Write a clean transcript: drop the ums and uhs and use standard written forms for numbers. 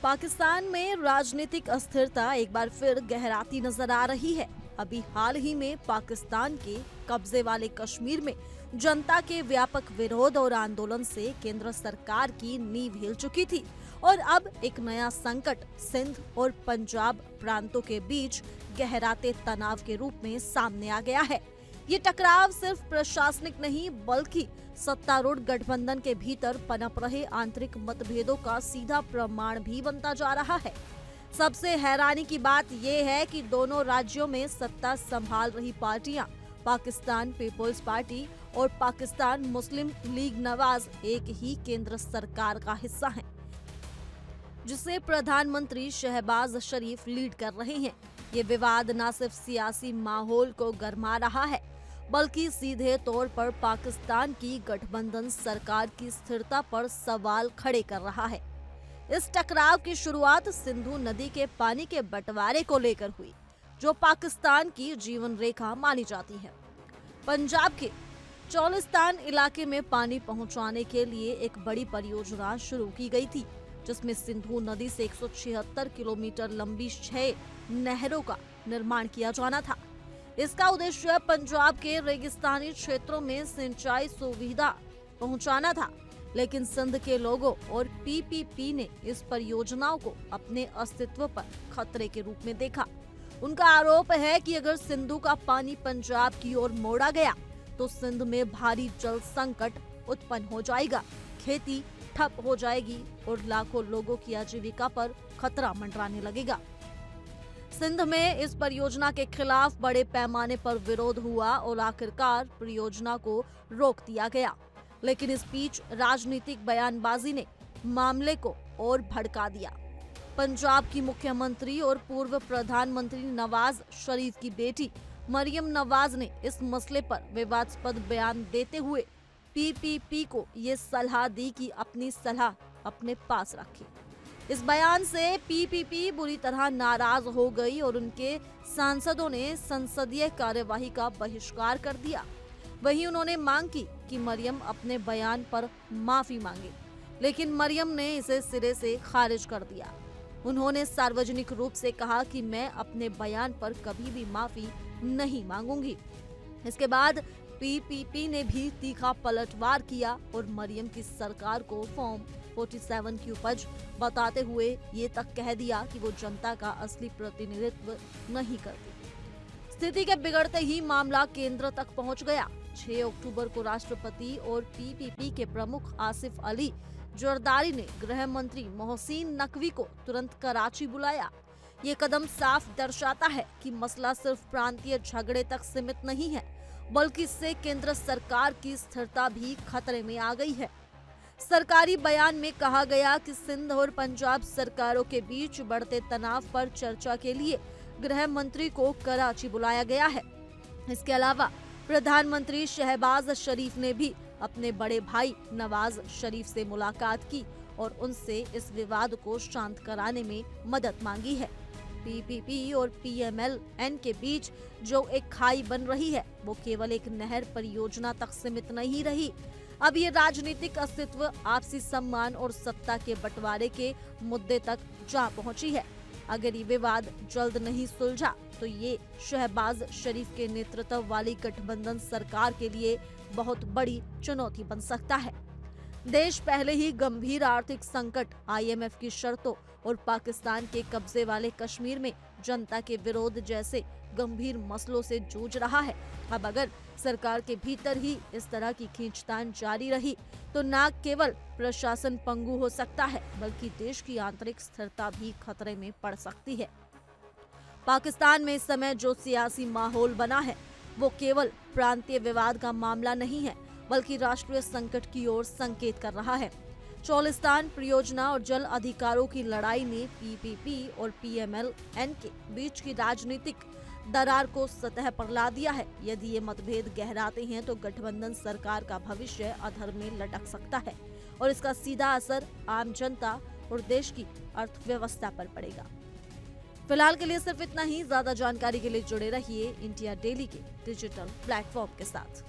पाकिस्तान में राजनीतिक अस्थिरता एक बार फिर गहराती नजर आ रही है। अभी हाल ही में पाकिस्तान के कब्जे वाले कश्मीर में जनता के व्यापक विरोध और आंदोलन से केंद्र सरकार की नींव हिल चुकी थी और अब एक नया संकट सिंध और पंजाब प्रांतों के बीच गहराते तनाव के रूप में सामने आ गया है। ये टकराव सिर्फ प्रशासनिक नहीं बल्कि सत्तारूढ़ गठबंधन के भीतर पनप रहे आंतरिक मतभेदों का सीधा प्रमाण भी बनता जा रहा है। सबसे हैरानी की बात यह है कि दोनों राज्यों में सत्ता संभाल रही पार्टियां पाकिस्तान पीपुल्स पार्टी और पाकिस्तान मुस्लिम लीग नवाज एक ही केंद्र सरकार का हिस्सा हैं, जिसे प्रधानमंत्री शहबाज शरीफ लीड कर रहे हैं। ये विवाद न सिर्फ सियासी माहौल को गरमा रहा है बल्कि सीधे तौर पर पाकिस्तान की गठबंधन सरकार की स्थिरता पर सवाल खड़े कर रहा है। इस टकराव की शुरुआत सिंधु नदी के पानी के बंटवारे को लेकर हुई, जो पाकिस्तान की जीवन रेखा मानी जाती है। पंजाब के चौलिस्तान इलाके में पानी पहुंचाने के लिए एक बड़ी परियोजना शुरू की गई थी, जिसमें सिंधु नदी से 176 किलोमीटर लंबी 6 नहरों का निर्माण किया जाना था। इसका उद्देश्य पंजाब के रेगिस्तानी क्षेत्रों में सिंचाई सुविधा पहुंचाना था, लेकिन सिंध के लोगों और पीपीपी ने इस परियोजनाओं को अपने अस्तित्व पर खतरे के रूप में देखा। उनका आरोप है कि अगर सिंधु का पानी पंजाब की ओर मोड़ा गया तो सिंध में भारी जल संकट उत्पन्न हो जाएगा, खेती ठप हो जाएगी और लाखों लोगों की आजीविका पर खतरा मंडराने लगेगा। सिंध में इस परियोजना के खिलाफ बड़े पैमाने पर विरोध हुआ और आखिरकार परियोजना को रोक दिया गया, लेकिन इस बीच राजनीतिक बयानबाजी ने मामले को और भड़का दिया। पंजाब की मुख्यमंत्री और पूर्व प्रधानमंत्री नवाज शरीफ की बेटी मरियम नवाज ने इस मसले पर विवादास्पद बयान देते हुए पीपीपी को ये सलाह दी कि अपनी सलाह अपने पास रखें। इस बयान से पीपीपी बुरी तरह नाराज हो गई और उनके सांसदों ने संसदीय कार्यवाही का बहिष्कार कर दिया। वहीं उन्होंने मांग की कि मरियम अपने बयान पर माफी मांगे, लेकिन मरियम ने इसे सिरे से खारिज कर दिया। उन्होंने सार्वजनिक रूप से कहा कि मैं अपने बयान पर कभी भी माफी नहीं मांगूंगी। इसके बाद पीपीपी ने भी तीखा पलटवार किया और मरियम की सरकार को फॉर्म 47 की उपज बताते हुए ये तक कह दिया कि वो जनता का असली प्रतिनिधित्व नहीं करती। स्थिति के बिगड़ते ही मामला केंद्र तक पहुंच गया। 6 अक्टूबर को राष्ट्रपति और पीपीपी के प्रमुख आसिफ अली जरदारी ने गृह मंत्री मोहसिन नकवी को तुरंत कराची बुलाया। ये कदम साफ दर्शाता है कि मसला सिर्फ प्रांतीय झगड़े तक सीमित नहीं है, बल्कि इससे केंद्र सरकार की स्थिरता भी खतरे में आ गई है। सरकारी बयान में कहा गया कि सिंध और पंजाब सरकारों के बीच बढ़ते तनाव पर चर्चा के लिए गृह मंत्री को कराची बुलाया गया है। इसके अलावा प्रधानमंत्री शहबाज शरीफ ने भी अपने बड़े भाई नवाज शरीफ से मुलाकात की और उनसे इस विवाद को शांत कराने में मदद मांगी है। पीपीपी और पीएमएल-एन के बीच जो एक खाई बन रही है, वो केवल एक नहर परियोजना तक सीमित नहीं रही। अब ये राजनीतिक अस्तित्व, आपसी सम्मान और सत्ता के बंटवारे के मुद्दे तक जा पहुंची है। अगर ये विवाद जल्द नहीं सुलझा तो ये शहबाज शरीफ के नेतृत्व वाली गठबंधन सरकार के लिए बहुत बड़ी चुनौती बन सकता है। देश पहले ही गंभीर आर्थिक संकट, आईएमएफ की शर्तों और पाकिस्तान के कब्जे वाले कश्मीर में जनता के विरोध जैसे गंभीर मसलों से जूझ रहा है। अब अगर सरकार के भीतर ही इस तरह की खींचतान जारी रही तो न केवल प्रशासन पंगु हो सकता है बल्कि देश की आंतरिक स्थिरता भी खतरे में पड़ सकती है। पाकिस्तान में इस समय जो सियासी माहौल बना है वो केवल प्रांतीय विवाद का मामला नहीं है बल्कि राष्ट्रीय संकट की ओर संकेत कर रहा है। चौलिस्तान परियोजना और जल अधिकारों की लड़ाई ने पीपीपी और पीएमएल-एन के बीच की राजनीतिक दरार को सतह पर ला दिया है। यदि ये मतभेद गहराते हैं तो गठबंधन सरकार का भविष्य अधर में लटक सकता है और इसका सीधा असर आम जनता और देश की अर्थव्यवस्था पर पड़ेगा। फिलहाल के लिए सिर्फ इतना ही। ज्यादा जानकारी के लिए जुड़े रहिए इंडिया डेली के डिजिटल प्लेटफॉर्म के साथ।